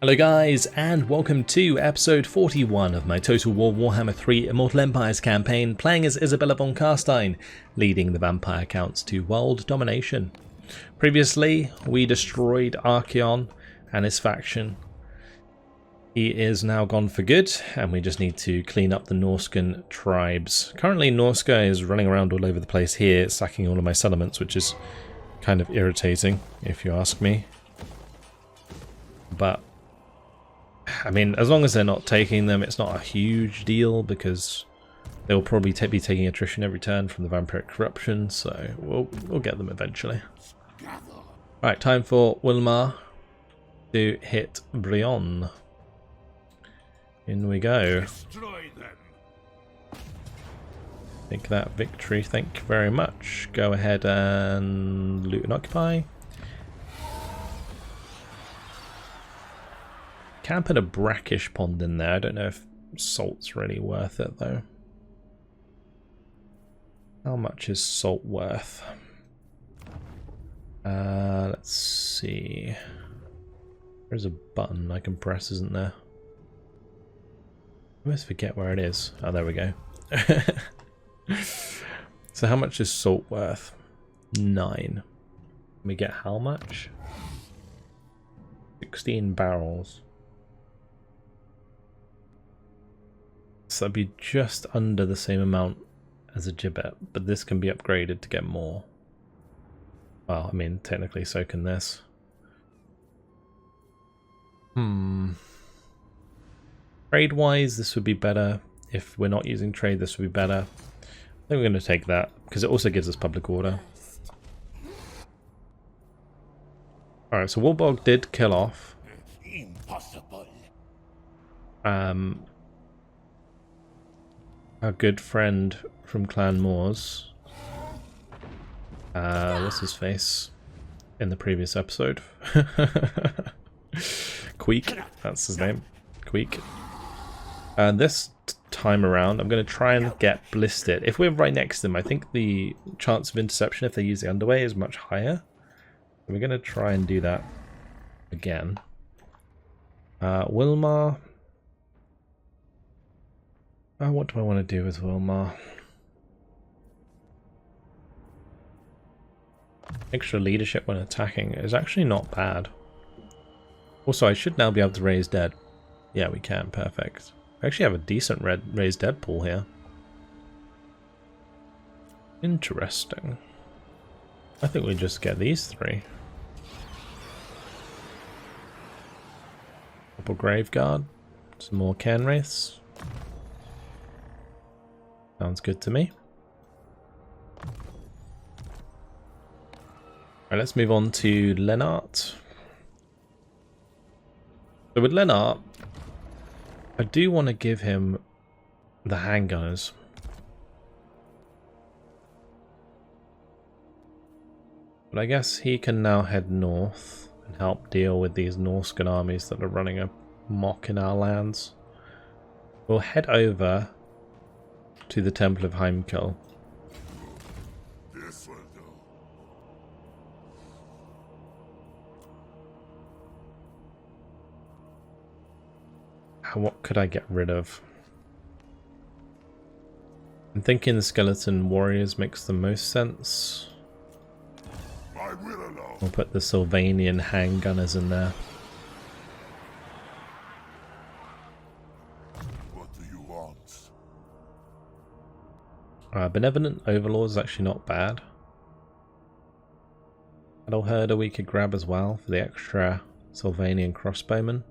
Hello guys, and welcome to episode 41 of my Total War Warhammer 3 Immortal Empires campaign, playing as Isabella von Carstein, leading the vampire counts to world domination. Previously, we destroyed Archaon and his faction. He is now gone for good, and we just need to clean up the Norscan tribes. Currently, Norsca is running around all over the place here, sacking all of my settlements, which is kind of irritating, if you ask me. But I mean, as long as they're not taking them, it's not a huge deal because they'll probably be taking attrition every turn from the vampiric corruption, so we'll get them eventually. Right, time for Wilmar to hit Brion. In we go. Take that victory, thank you very much. Go ahead and loot and occupy. Can put a brackish pond in there. I don't know if salt's really worth it though. How much is salt worth? Let's see. There's a button I can press, isn't there? I always forget where it is. Oh, there we go. So how much is salt worth? 9. We get how much? 16 barrels. So that'd be just under the same amount as a gibbet, but this can be upgraded to get more. Well, I mean, technically so can this. Trade-wise, this would be better. If we're not using trade, this would be better. I think we're going to take that, because it also gives us public order. Alright, so Warbolg did kill off. Impossible. Our good friend from Clan Moulder. What's his face? In the previous episode. Queek, that's his name. Queek. This time around, I'm going to try and get Blistered. If we're right next to them, I think the chance of interception if they use the underway is much higher. We're going to try and do that again. Wilmar. What do I want to do with Wilmar? Extra leadership when attacking is actually not bad. Also, I should now be able to raise dead. Yeah, we can. Perfect. I actually have a decent raised dead pool here. Interesting. I think we just get these 3. Couple Graveguard. Some more Cairn Wraiths. Sounds good to me. Alright, let's move on to Lennart. So with Lennart, I do want to give him the handgunners. But I guess he can now head north and help deal with these Norscan armies that are running amok in our lands. We'll head over to the Temple of Heimkill. This will do. What could I get rid of? I'm thinking the skeleton warriors makes the most sense. I will alone. We'll put the Sylvanian handgunners in there. What do you want? Benevolent Overlord is actually not bad. Battle Herder we could grab as well for the extra Sylvanian crossbowmen.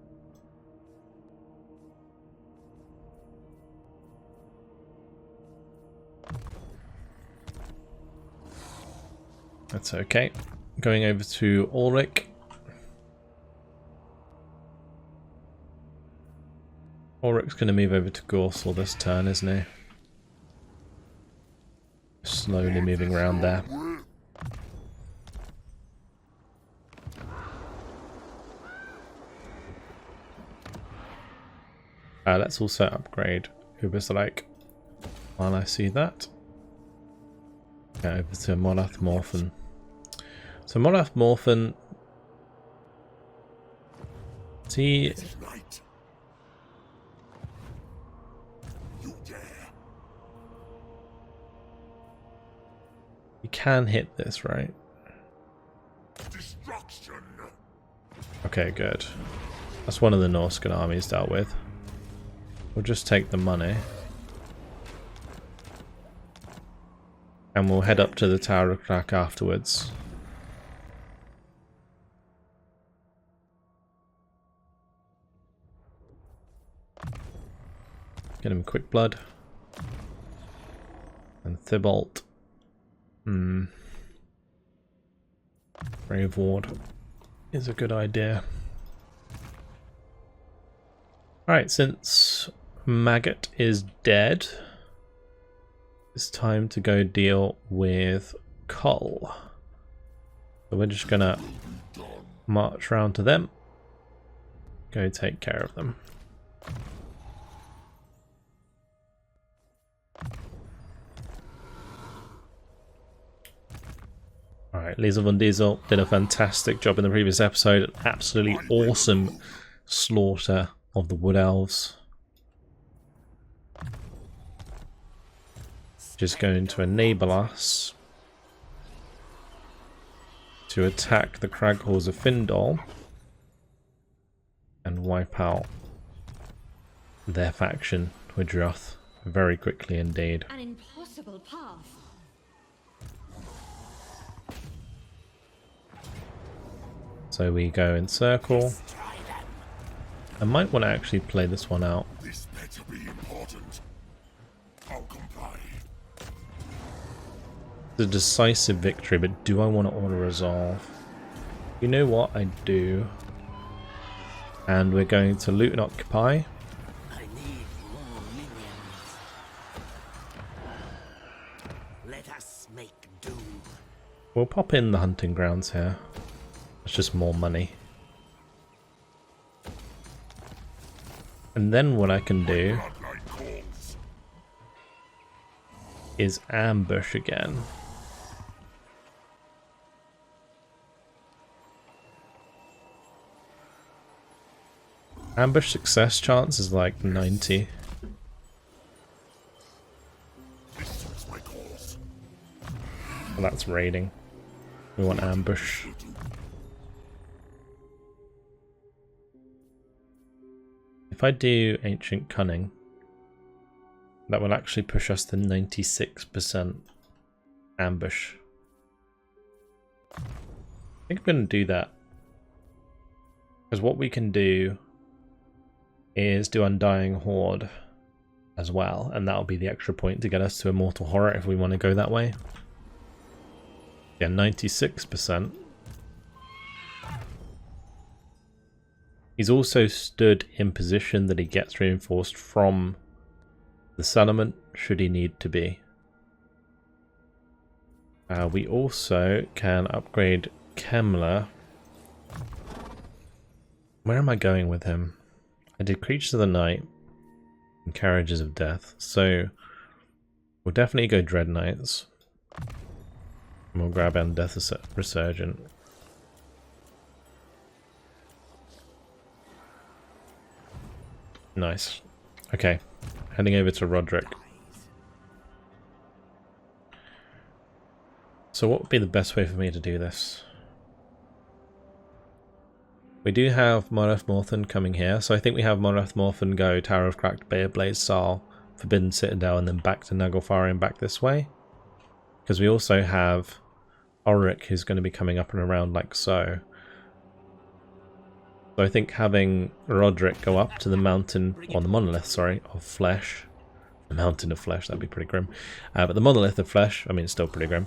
That's okay. Going over to Ulrich. Ulrich's going to move over to Gorsel this turn, isn't he? Slowly moving around there. Let's also upgrade Uberselike while I see that. Go over to Morath Morphin. So Morath Morphin See, Tonight. You dare. you can hit this, right? Destruction. Okay, good. That's one of the Norscan armies dealt with. We'll just take the money. And we'll head up to the Tower of Crack afterwards. Get him quick blood. And Thibault. Brave Ward is a good idea. Alright, since Maggot is dead, it's time to go deal with Cull. So we're just gonna march around to them. Go take care of them. Alright, Lisa Von Diesel did a fantastic job in the previous episode. An absolutely awesome slaughter of the Wood Elves. Which is going to enable us to attack the Crag Halls of Findol and wipe out their faction, Widroth, very quickly indeed. An impossible path. So we go in circle. I might want to actually play this one out. This better be important. I'll comply. It's a decisive victory, but do I want to auto resolve? You know what? I do. And we're going to loot and occupy. I need more minions. Let us make do. We'll pop in the hunting grounds here. It's just more money. And then what I can do Bloodline calls. is ambush again. Ambush success chance is like 90. This suits my cause. Well, that's raiding. We want ambush. If I do Ancient Cunning, that will actually push us to 96% ambush. I think I'm going to do that. Because what we can do is do Undying Horde as well, and that'll be the extra point to get us to Immortal Horror if we want to go that way. Yeah, 96%. He's also stood in position that he gets reinforced from the settlement, should he need to be. We also can upgrade Kemler. Where am I going with him? I did Creatures of the Night and Carriages of Death, so we'll definitely go Dread Knights. And we'll grab Death Resurgent. Nice. Okay, heading over to Roderick. So what would be the best way for me to do this? We do have Morath Morthen coming here, so I think we have Morath Morthen go Tower of Cracked, Bay of Blaze, Saal, Forbidden Citadel, and then back to Naglfar and back this way. Because we also have Ulrich, who's going to be coming up and around like so. So I think having Roderick go up to the mountain, or the monolith, sorry, of flesh. The mountain of flesh, that'd be pretty grim. But the monolith of flesh, I mean, it's still pretty grim,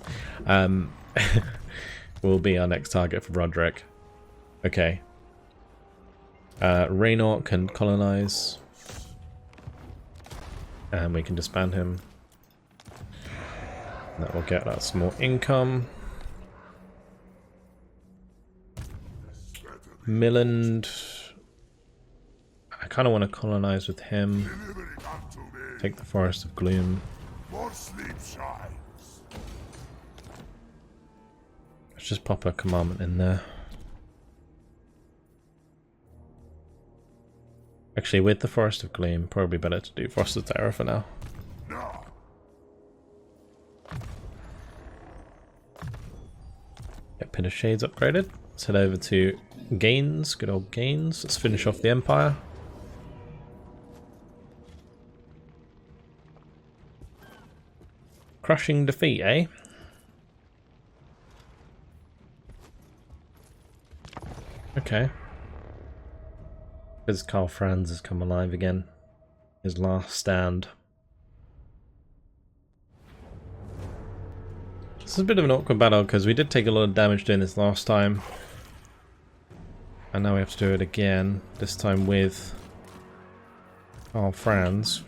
will be our next target for Roderick. Okay. Raynor can colonize. And we can disband him. That will get us more income. Milland. I kind of want to colonize with him. Deliver it unto me. Take the Forest of Gloom. More sleep shines. Let's just pop a commandment in there. Actually, with the Forest of Gleam, probably better to do Frost of Terror for now. Get Pit of Shades upgraded. Let's head over to Gains, good old Gains. Let's finish off the Empire. Crushing defeat, eh? Okay. Because Karl Franz has come alive again. His last stand. This is a bit of an awkward battle because we did take a lot of damage doing this last time. And now we have to do it again. This time with Karl Franz.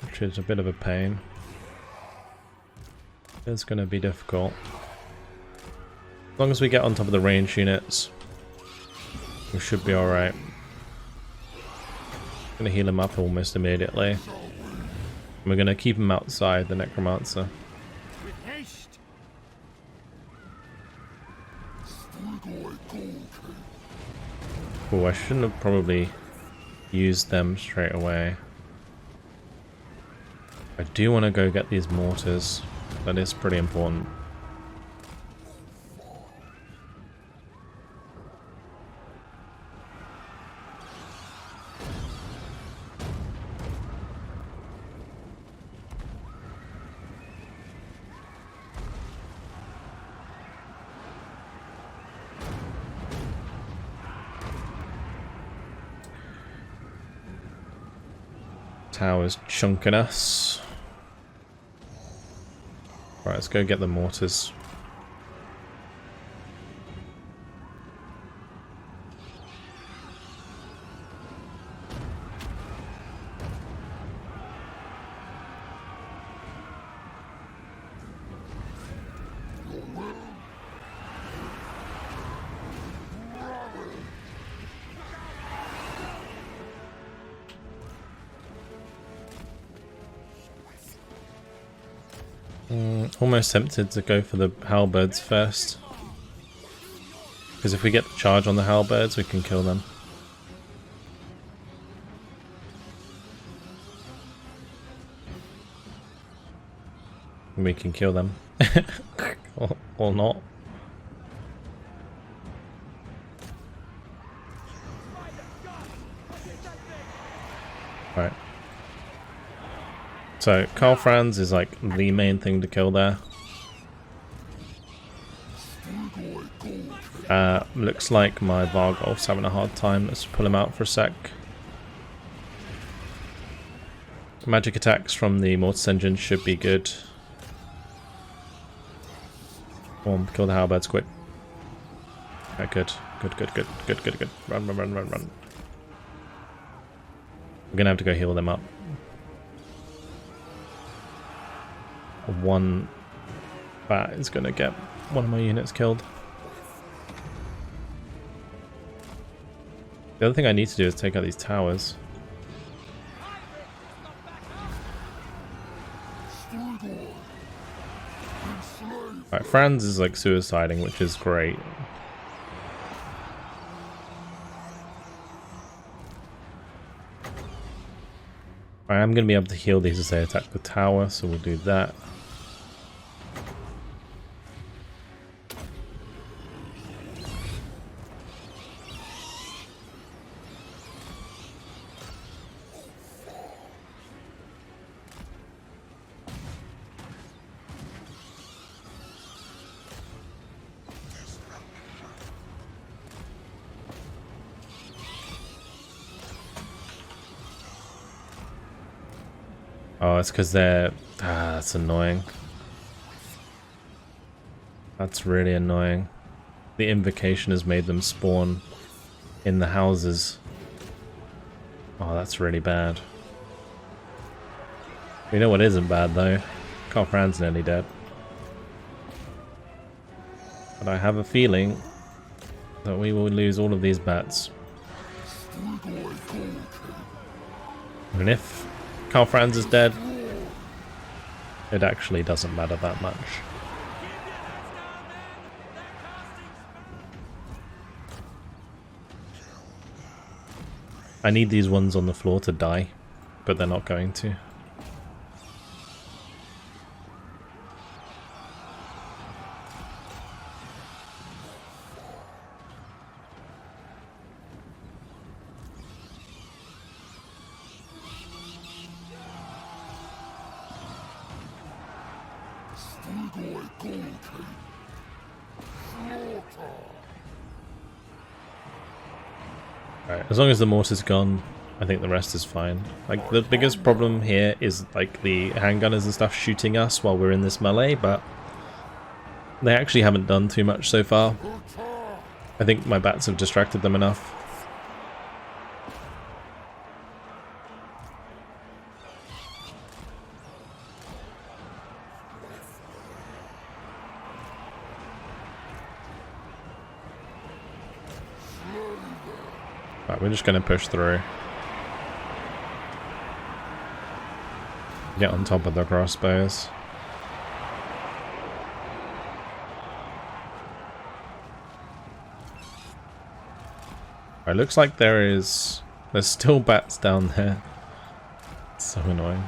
Which is a bit of a pain. It's going to be difficult. As long as we get on top of the range units, we should be alright. Gonna heal him up almost immediately. And we're gonna keep him outside, the Necromancer. Oh, I shouldn't have probably used them straight away. I do want to go get these mortars. That is pretty important. Tower's chunking us. Right, let's go get the mortars. Almost tempted to go for the halberds first. Because if we get the charge on the halberds, we can kill them. We can kill them. or not. Right. So, Karl Franz is like the main thing to kill there. Looks like my Vargolf's having a hard time. Let's pull him out for a sec. Magic attacks from the Mortis engine should be good. Come on, kill the halberds quick. Okay, good. Good. Run. We're gonna have to go heal them up. One bat is gonna get one of my units killed. The other thing I need to do is take out these towers. Alright, Franz is like suiciding, which is great. I am going to be able to heal these as they attack the tower, so we'll do that. Oh, it's because they're... that's annoying. That's really annoying. The invocation has made them spawn in the houses. Oh, that's really bad. You know what isn't bad, though? Karl Franz nearly dead. But I have a feeling that we will lose all of these bats. And if Karl Franz is dead, it actually doesn't matter that much. I need these ones on the floor to die, but they're not going to. Right, as long as the mortar's gone, I think the rest is fine. Like, the biggest problem here is, like, the handgunners and stuff shooting us while we're in this melee, but they actually haven't done too much so far. I think my bats have distracted them enough. Right, we're just going to push through. Get on top of the crossbows. It looks like there's still bats down there. It's so annoying.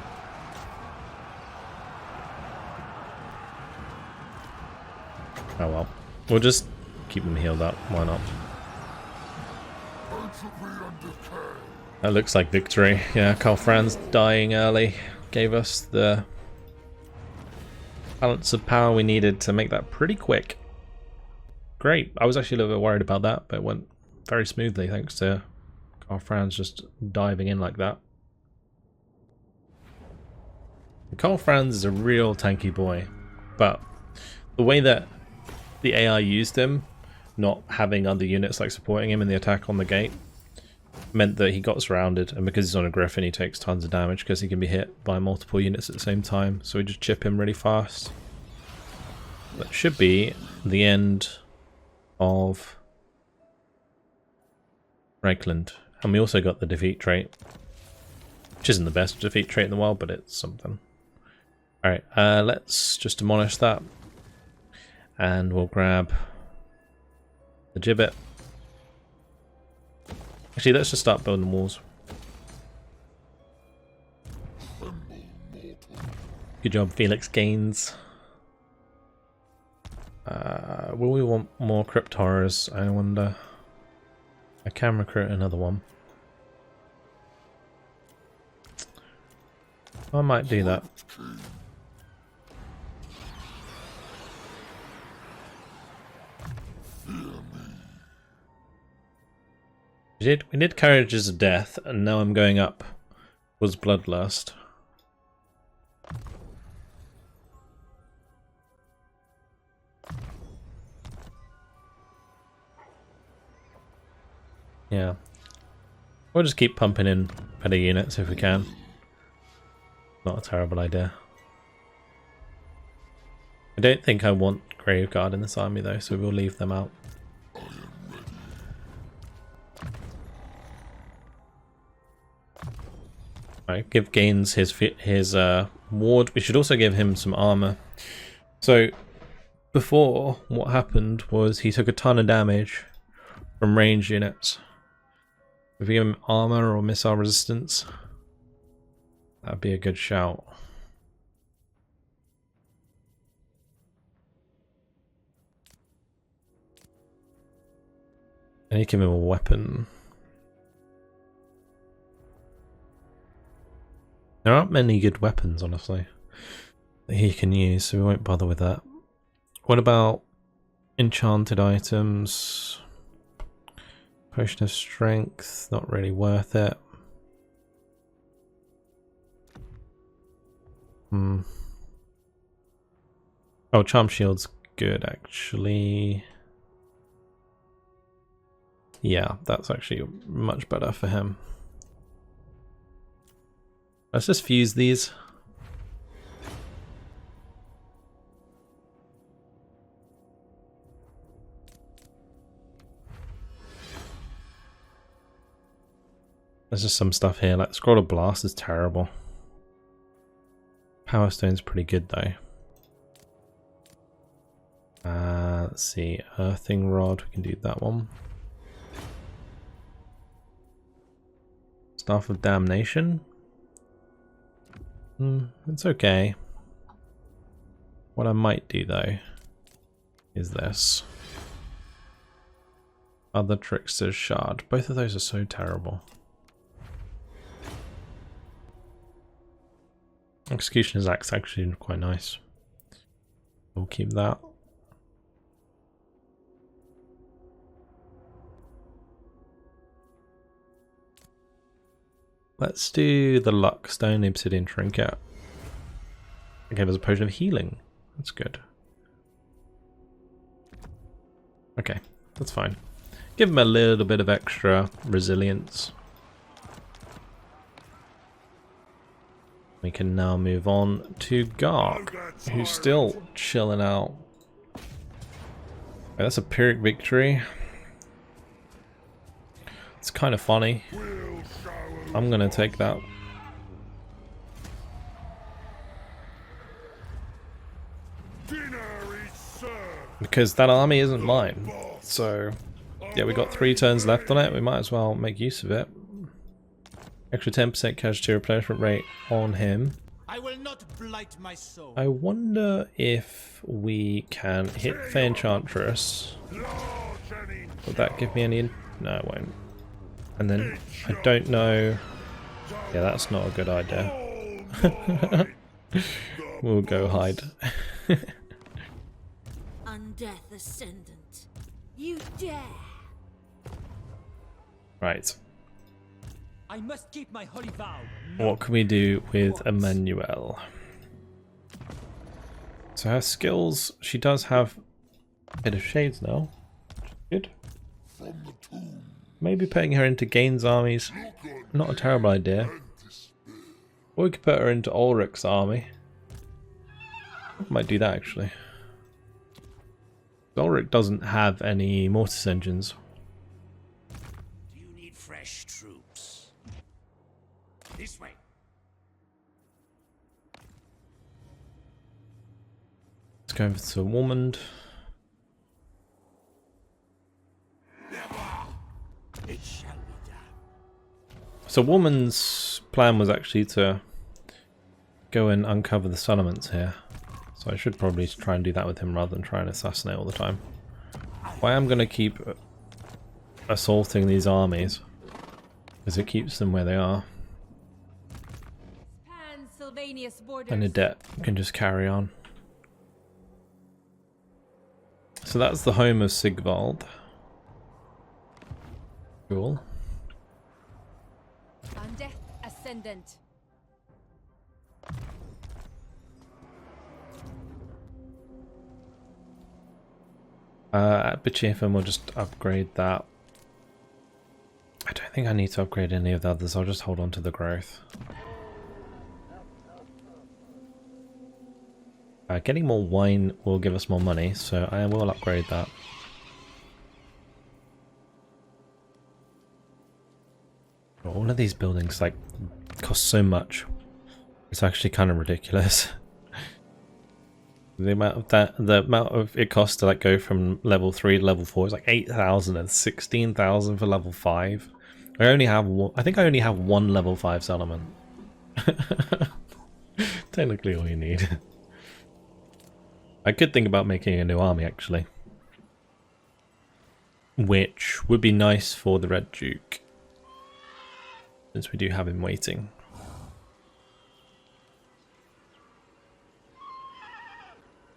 Oh well. We'll just keep them healed up, why not? That looks like victory. Yeah, Karl Franz dying early gave us the balance of power we needed to make that pretty quick. Great. I was actually a little bit worried about that, but it went very smoothly thanks to Karl Franz just diving in like that. Karl Franz is a real tanky boy, but the way that the AI used him, not having other units like supporting him in the attack on the gate, meant that he got surrounded, and because he's on a griffin he takes tons of damage because he can be hit by multiple units at the same time, so we just chip him really fast. That should be the end of Reichland, and we also got the defeat trait, which isn't the best defeat trait in the world, but it's something. Alright, let's just demolish that, and we'll grab the gibbet. Actually, let's just start building the walls. Good job, Felix Gaines. Will we want more crypt horrors? I wonder. I can recruit another one. I might do that. We did Carriages of Death, and now I'm going up was Bloodlust. Yeah. We'll just keep pumping in better units if we can. Not a terrible idea. I don't think I want Graveguard in this army though, so we'll leave them out. Right, give Gaines his ward. We should also give him some armor. So before, what happened was he took a ton of damage from range units. If we give him armor or missile resistance, that'd be a good shout. And you give him a weapon. There aren't many good weapons, honestly, that he can use, so we won't bother with that. What about enchanted items? Potion of Strength, not really worth it. Oh, Charm Shield's good, actually. Yeah, that's actually much better for him. Let's just fuse these. There's just some stuff here, like Scroll of Blast is terrible. Power Stone's pretty good though. Let's see, Earthing Rod, we can do that one. Staff of Damnation. It's okay. What I might do though is this. Other Trickster's Shard. Both of those are so terrible. Executioner's Axe actually quite nice. We'll keep that. Let's do the Luck Stone Obsidian Trinket. It gave us a potion of healing. That's good. Okay, that's fine. Give him a little bit of extra resilience. We can now move on to Gark, who's still chilling out. That's a Pyrrhic victory. It's kind of funny. I'm gonna take that. Because that army isn't mine. So, yeah, we got 3 turns left on it. We might as well make use of it. Extra 10% casualty replenishment rate on him. I will not blight my soul. I wonder if we can hit Fey Enchantress. Would that give me any... No, it won't. And then, I don't know... Yeah, that's not a good idea. We'll go hide. Undeath Ascendant. You dare! Right. I must keep my holy vow. What can we do with Emmanuel? So her skills, she does have a bit of shades now. Good. Maybe putting her into Gain's armies, not a terrible idea. Or we could put her into Ulrich's army. Might do that actually. Ulrich doesn't have any mortis engines. Do you need fresh troops? This way. Let's go over to Warmond. It shall be done. So Warmond's plan was actually to go and uncover the settlements here. So I should probably try and do that with him rather than try and assassinate all the time. But I am going to keep assaulting these armies because it keeps them where they are. And Adept can just carry on. So that's the home of Sigvald. Cool. Undeath Ascendant. At Bichafin we'll just upgrade that. I don't think I need to upgrade any of the others, I'll just hold on to the growth. Getting more wine will give us more money, so I will upgrade that. All of these buildings like cost so much. It's actually kind of ridiculous. The amount of it costs to like go from level 3 to level 4 is like 8,000 and 16,000 for level 5. I only have one, I think I only have one level 5 settlement. Technically all you need. I could think about making a new army actually. Which would be nice for the Red Duke. Since we do have him waiting.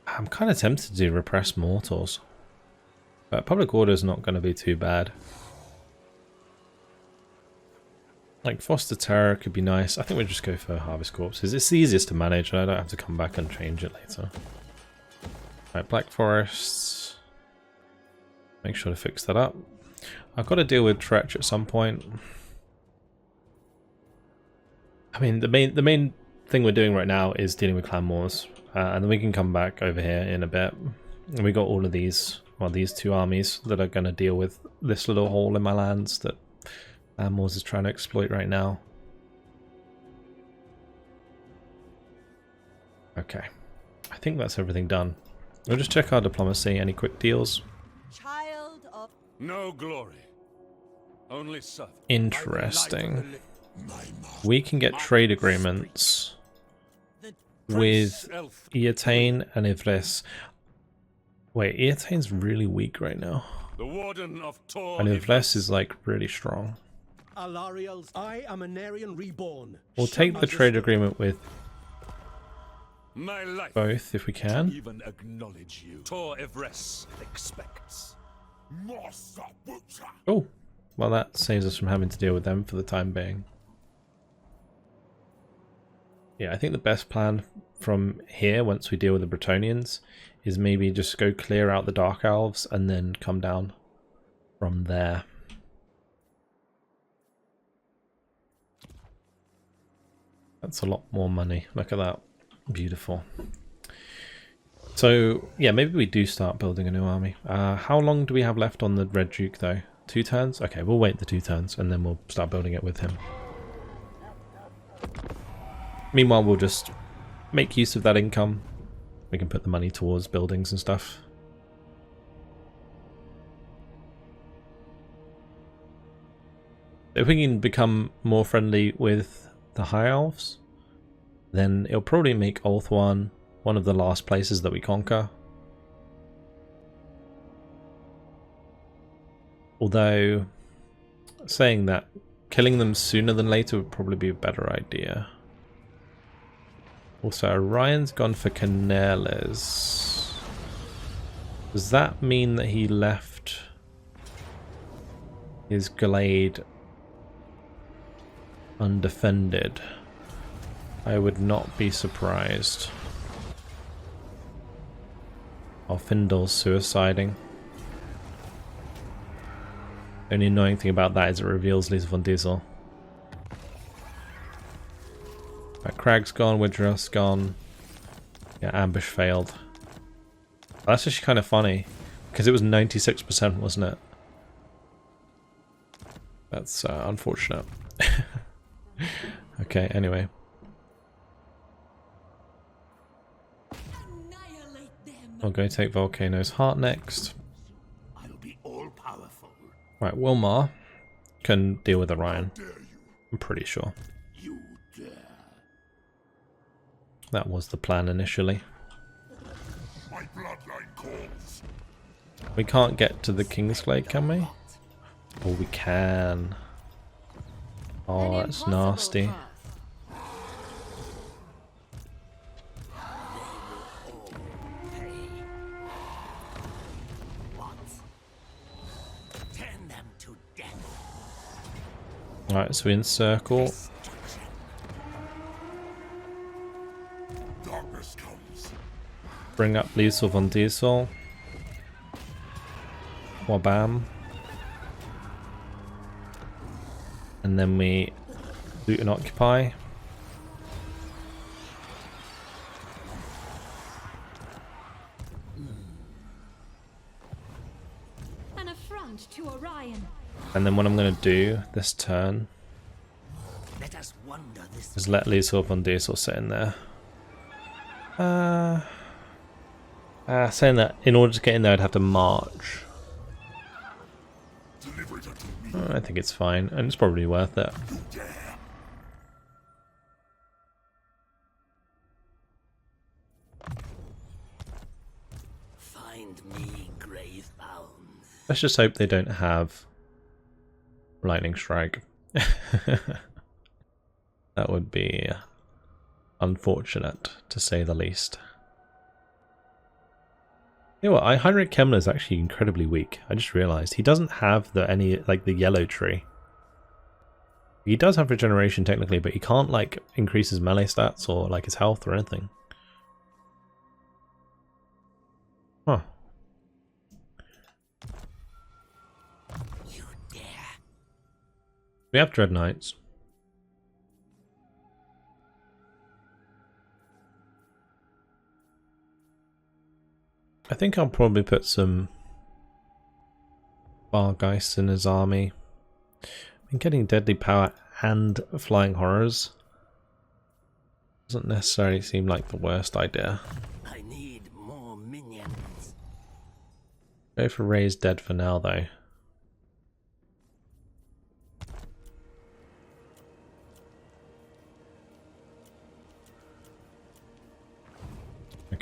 I'm kind of tempted to do Repress Mortals. But Public Order is not going to be too bad. Like Foster Terror could be nice. I think we'll just go for Harvest Corpses. It's the easiest to manage and I don't have to come back and change it later. Right, Black Forests. Make sure to fix that up. I've got to deal with Tretch at some point. I mean, the main thing we're doing right now is dealing with Clan Moulder. And then we can come back over here in a bit. And we got all of these, well, these 2 armies that are going to deal with this little hole in my lands that Moulder is trying to exploit right now. Okay, I think that's everything done. We'll just check our diplomacy. Any quick deals? Child of No glory. Only servant. Interesting. we can get trade agreements with Eotane and Ivlis. Wait, Eotane's really weak right now. The Warden of Tor And Ivlis is like really strong. Alariels, I am an Aryan reborn. We'll take the trade agreement with my life. both if we can. Even acknowledge you. Tor Evres expects. Oh, well that saves us from having to deal with them for the time being. Yeah, I think the best plan from here, once we deal with the Bretonnians, is maybe just go clear out the Dark Elves and then come down from there. That's a lot more money. Look at that. Beautiful. So, yeah, maybe we do start building a new army. How long do we have left on the Red Duke, though? 2 turns? Okay, we'll wait the 2 turns, and then we'll start building it with him. Meanwhile, we'll just make use of that income. We can put the money towards buildings and stuff. If we can become more friendly with the High Elves, then it'll probably make Ulthuan one of the last places that we conquer. Although, saying that, killing them sooner than later would probably be a better idea. Also, Orion's gone for Canales. Does that mean that he left his glade undefended? I would not be surprised. Oh, Findle's suiciding. The only annoying thing about that is it reveals Lisa von Diesel. Crag's gone, Widrow's gone. Yeah, ambush failed. That's actually kind of funny, because it was 96%, wasn't it? That's unfortunate. Okay, anyway. I'll go take Volcano's Heart next. I'll be all powerful. Right, Wilmar can deal with Orion. I'm pretty sure. You dare. That was the plan initially. My bloodline calls. We can't get to the Kingsglade, can we? Oh, we can. Oh, that's nasty. Turn them to death. Alright, so we encircle. Darkness comes. Bring up Liesel von Diesel. Wabam. And then we loot and occupy. An affront to Orion. And then what I'm going to do this turn Let us wonder this. is let Liesel von Diesel sit in there. Saying that in order to get in there I'd have to march. Deliver it unto me. I think it's fine, and it's probably worth it. You dare. Find me grave bound. Let's just hope they don't have lightning strike. That would be unfortunate, to say the least. You know what, Heinrich Kemmler is actually incredibly weak. I just realised he doesn't have the yellow tree. He does have regeneration technically, but he can't like increase his melee stats or like his health or anything. Huh. You dare. We have Dread Knights. I think I'll probably put some Bargeists in his army. I've been getting Deadly Power and Flying Horrors. Doesn't necessarily seem like the worst idea. I need more minions. Go for Raised Dead for now though.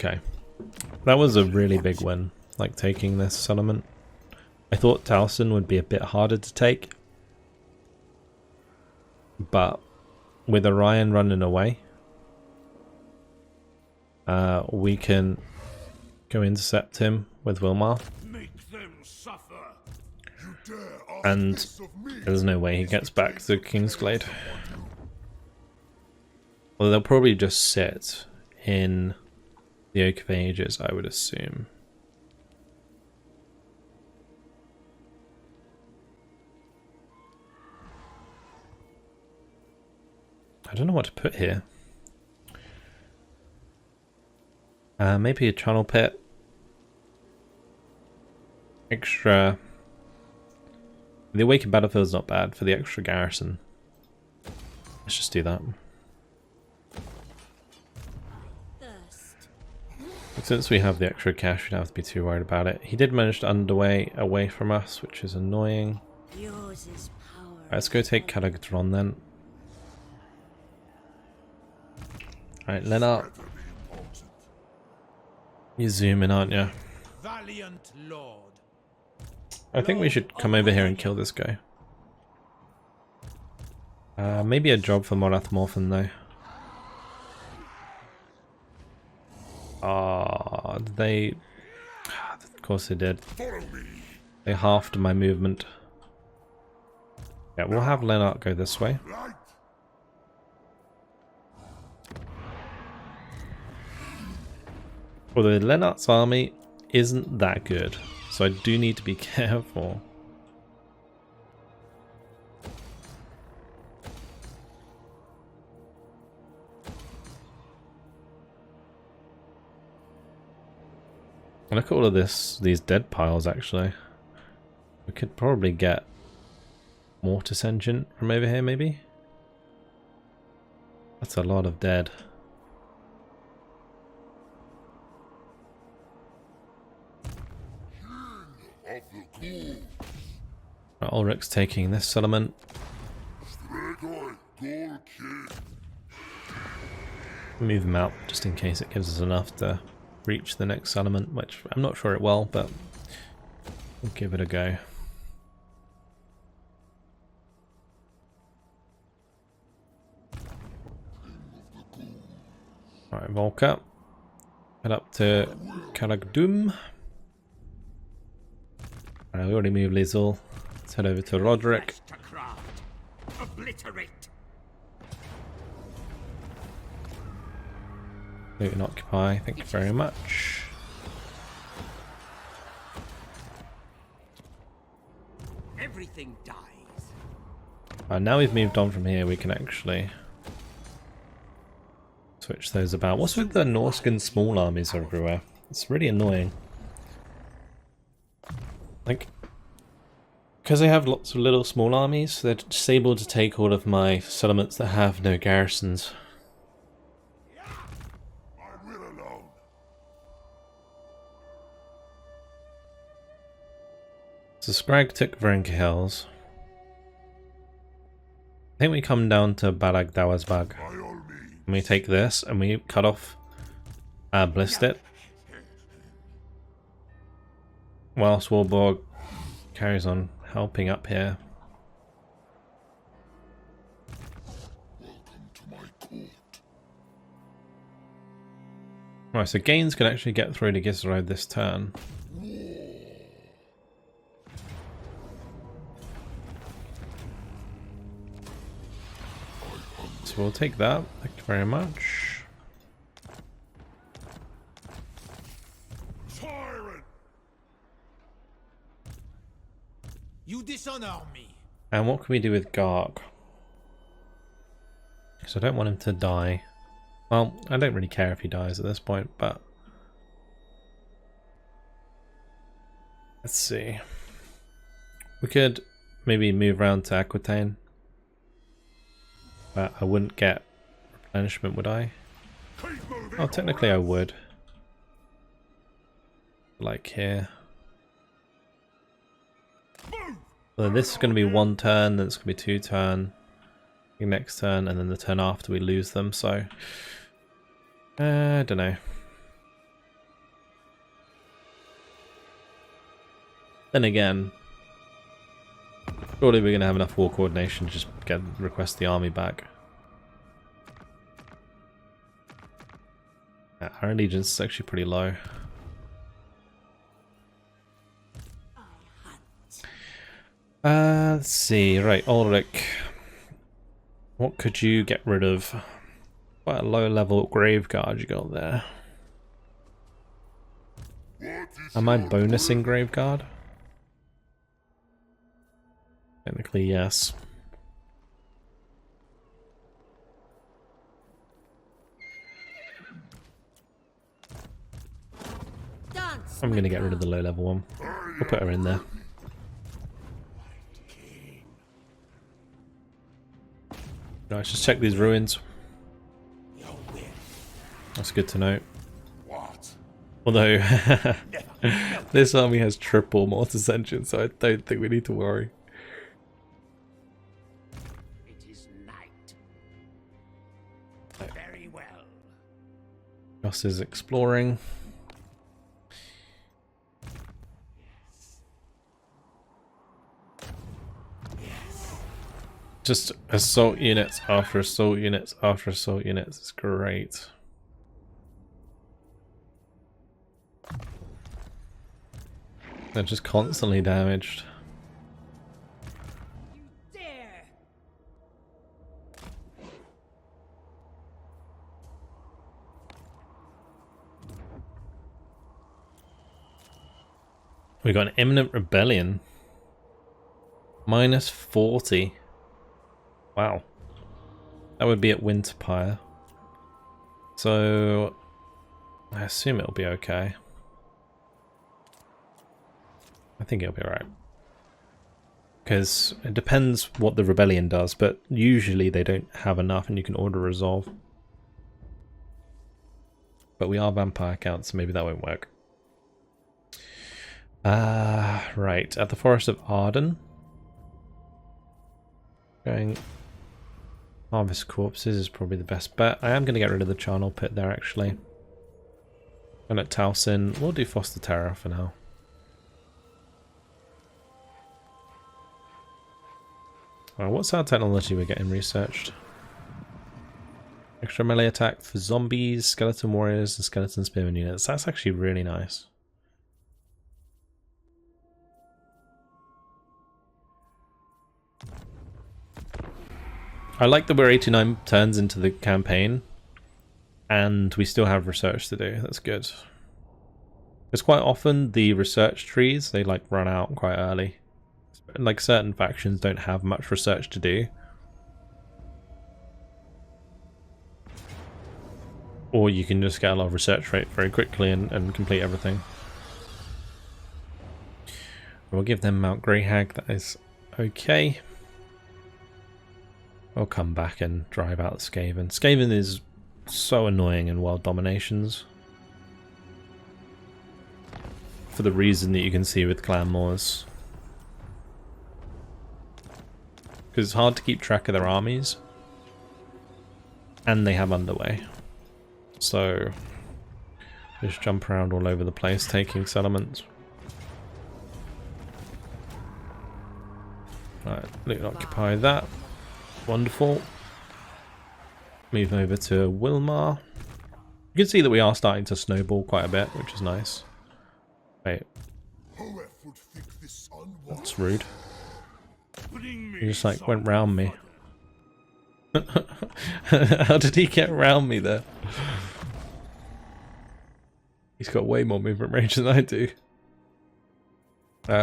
Okay. That was a really big win, like taking this settlement. I thought Towson would be a bit harder to take. But with Orion running away, we can go intercept him with Wilmar. Make them suffer. You dare ask And this of me? there's no way he gets back to Kingsglade. Well, they'll probably just sit in the Oak of Ages, I would assume. I don't know what to put here. Maybe a channel pit. Extra. The Awakened Battlefield's not bad for the extra garrison. Let's just do that. Since we have the extra cash, we don't have to be too worried about it. He did manage to underway away from us, which is annoying. Yours is power. Right, let's go take Calagdron then. Alright, Lennart. You're zooming, aren't you? Valiant Lord. I think we should come over here and kill this guy. Maybe a job for Morath Morphin though. They... Of course they did. They halved my movement. Yeah, we'll have Lennart go this way. Right. Although Lennart's army isn't that good, so I do need to be careful. Look at all of these dead piles actually. We could probably get Mortis Engine from over here maybe? That's a lot of dead. Right, Ulrich's taking this settlement. Move him out just in case it gives us enough to reach the next settlement, which I'm not sure it will, but we'll give it a go. Alright, Volker. Head up to Karagdum. We already moved Lizel. Let's head over to Roderick. Obliterate. Loot and occupy, thank you very much. Everything dies. Now we've moved on from here, we can actually switch those about. What's with the Norscan small armies everywhere? It's really annoying. Like, because they have lots of little small armies, they're just able to take all of my settlements that have no garrisons. I will alone. So Scrag took Varenka Hills. I think we come down to Balag Dawasbag. By all means. And we take this and we cut off Blistit. Whilst Warborg carries on helping up here. Welcome to my court. Right, so Gaines can actually get through to Gizrod this turn. So we'll take that. Thank you very much. Tyrant! You dishonor me. And what can we do with Garg? Because I don't want him to die. Well, I don't really care if he dies at this point, but... Let's see. We could maybe move around to Aquitaine. But I wouldn't get replenishment, would I? Oh, technically I would. Like here. So this is going to be 1 turn, then it's going to be 2 turn. The next turn, and then the turn after we lose them, so... I don't know. Then again, surely we're going to have enough war coordination to just request the army back. Yeah, our allegiance is actually pretty low. Let's see. Right, Ulrich. What could you get rid of? Quite a low level Graveguard you got there. Am I bonusing Graveguard? Technically, yes. I'm going to get rid of the low level one. We'll put her in there. Nice, just check these ruins. That's good to know. Although, this army has triple mortis engine, so I don't think we need to worry. It is night. Very well. Joss is exploring. Just assault units after assault units after assault units. It's great. They're just constantly damaged. You dare! We got an imminent rebellion. -40. Wow. That would be at Winterpire. So I assume it'll be okay. I think it'll be alright. Because it depends what the rebellion does, but usually they don't have enough and you can order resolve. But we are vampire counts, so maybe that won't work. Right, at the Forest of Arden. Going Harvest Corpses is probably the best bet. I am going to get rid of the charnel pit there actually. And at Towson, we'll do Foster Terror for now. What's our technology we're getting researched? Extra melee attack for zombies, skeleton warriors, and skeleton spearman units. That's actually really nice. I like that we're 89 turns into the campaign and we still have research to do. That's good. Because quite often the research trees, they like run out quite early. Like certain factions don't have much research to do. Or you can just get a lot of research rate very quickly and complete everything. We'll give them Mount Greyhag, that is okay. We'll come back and drive out the Skaven. Skaven is so annoying in World Dominations. For the reason that you can see with Clan Moulder. Because it's hard to keep track of their armies. And they have underway. So just jump around all over the place taking settlements. Right, loot and occupy that. Wonderful. Move over to Wilmar. You can see that we are starting to snowball quite a bit, which is nice. Wait. That's rude. He just like went round me. How did he get round me there? He's got way more movement range than I do.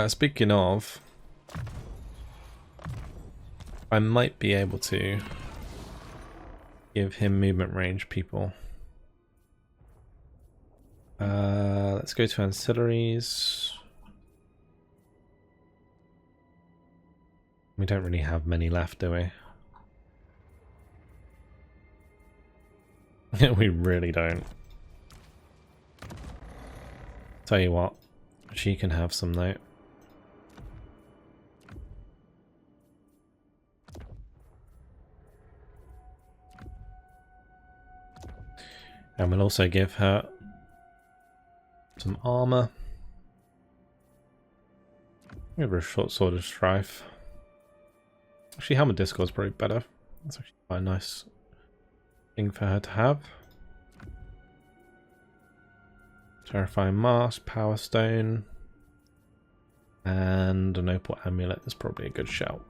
Speaking of, I might be able to give him movement range, people. Let's go to ancillaries. We don't really have many left, do we? We really don't. Tell you what, she can have some though. And we'll also give her some armor. Give her a short sword of strife. Actually, Helm of Discord is probably better. That's actually quite a nice thing for her to have. Terrifying Mask, Power Stone, and an Opal Amulet is probably a good shout.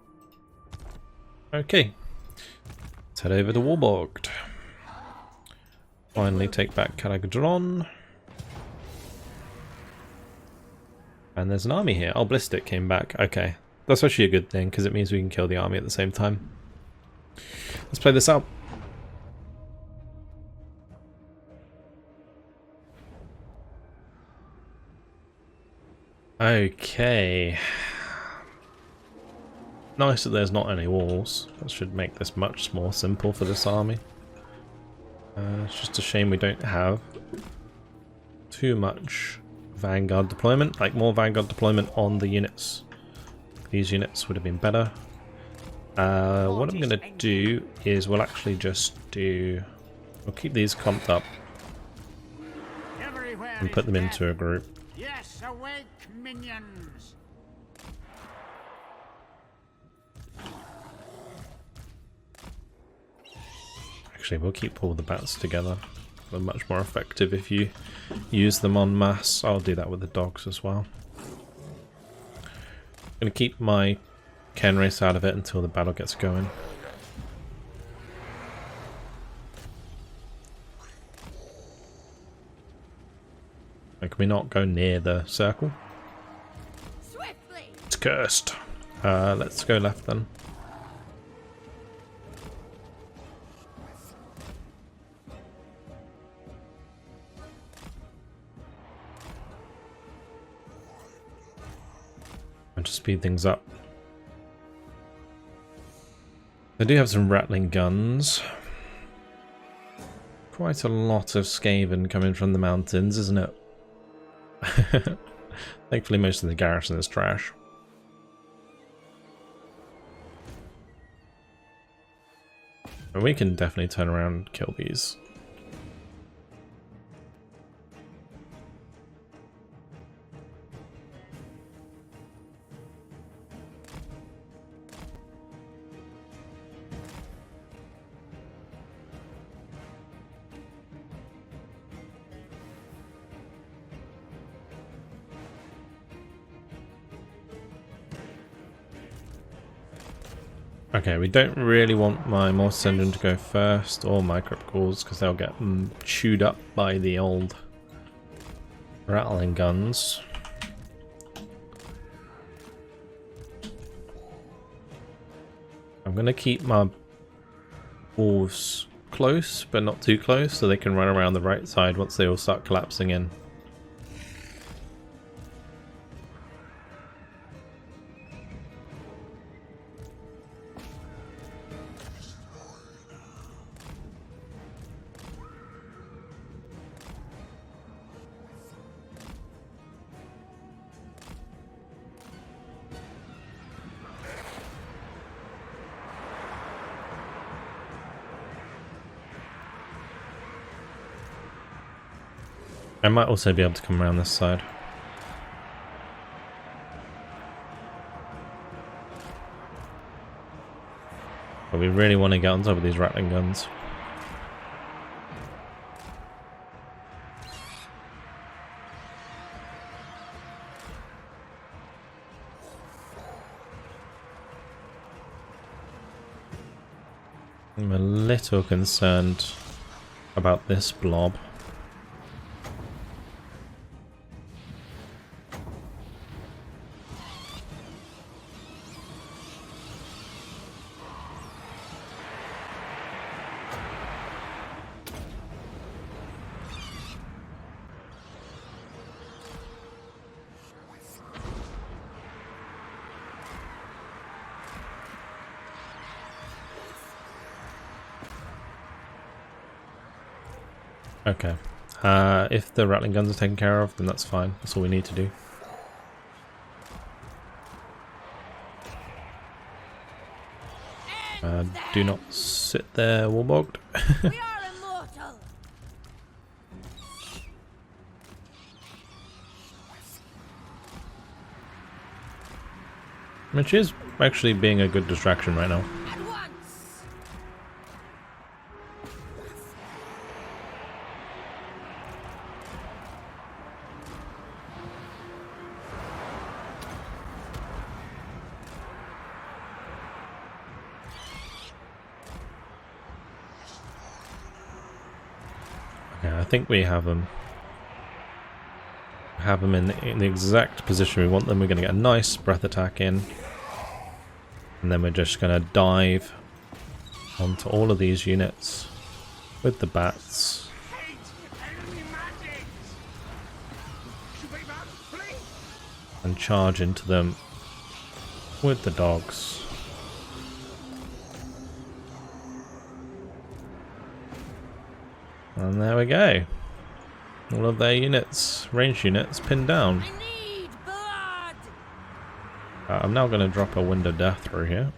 Okay, let's head over to Warborged. Finally take back Calagadron. And there's an army here. Oh, Ballistic came back. Okay, that's actually a good thing because it means we can kill the army at the same time. Let's play this out. Okay. Nice that there's not any walls. That should make this much more simple for this army. It's just a shame we don't have too much Vanguard deployment. Like more Vanguard deployment on the units. These units would have been better. What I'm going to do is we'll actually just do... We'll keep these comped up and put them into a group. Yes, awake, minions. Actually, we'll keep all the bats together. They're much more effective if you use them en masse. I'll do that with the dogs as well. I'm going to keep my Ken race out of it until the battle gets going. Can we not go near the circle? Swiftly. It's cursed. Let's go left then. And to speed things up. They do have some rattling guns. Quite a lot of Skaven coming from the mountains, isn't it? Thankfully most of the garrison is trash. And we can definitely turn around and kill these. Okay, we don't really want my Morse Engine to go first, or my Crypticals, because they'll get chewed up by the old rattling guns. I'm going to keep my Wolves close, but not too close, so they can run around the right side once they all start collapsing in. I might also be able to come around this side. But we really want to get on top of these rattling guns. I'm a little concerned about this blob. Okay. If the rattling guns are taken care of, then that's fine. That's all we need to do. Do not sit there, Warborged. We are immortal. Which is actually being a good distraction right now. At once. Okay, I think we have them. Have them in the exact position we want them. We're going to get a nice breath attack in. And then we're just going to dive onto all of these units with the bats. And charge into them with the dogs. And there we go. All of their units, ranged units, pinned down. I need blood. I'm now going to drop a Wind of Death through here.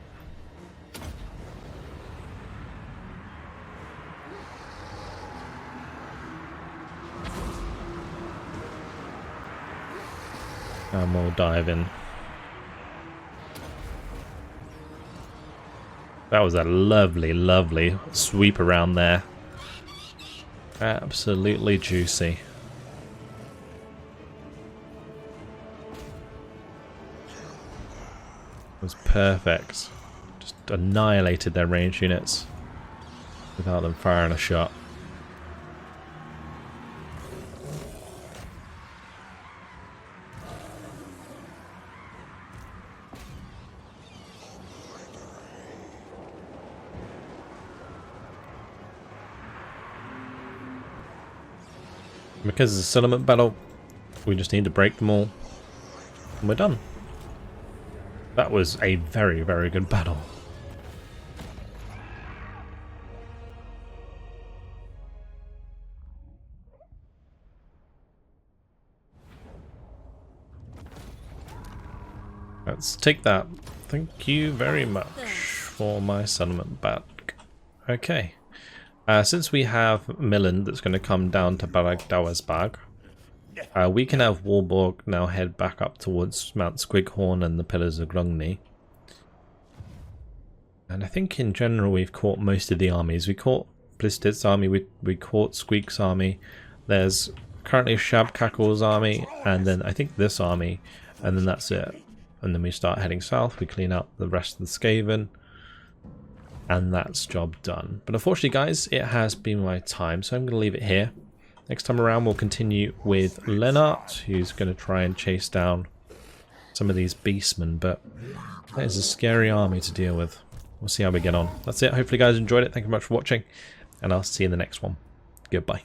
And we'll dive in. That was a lovely, lovely sweep around there. Absolutely juicy. It was perfect. Just annihilated their ranged units without them firing a shot. Because it's a settlement battle, we just need to break them all, and we're done. That was a very, very good battle. Let's take that. Thank you very much for my settlement back. Okay. Since we have Millen that's going to come down to Baragdawasbag, we can have Warborg now head back up towards Mount Squighorn and the Pillars of Grungni. And I think in general we've caught most of the armies. We caught Blisted's army, we caught Squeak's army, there's currently Shabcackle's army, and then I think this army, and then that's it. And then we start heading south, we clean up the rest of the Skaven. And that's job done. But unfortunately, guys, it has been my time, so I'm going to leave it here. Next time around, we'll continue with Lennart, who's going to try and chase down some of these beastmen. But that is a scary army to deal with. We'll see how we get on. That's it. Hopefully, you guys enjoyed it. Thank you very much for watching, and I'll see you in the next one. Goodbye.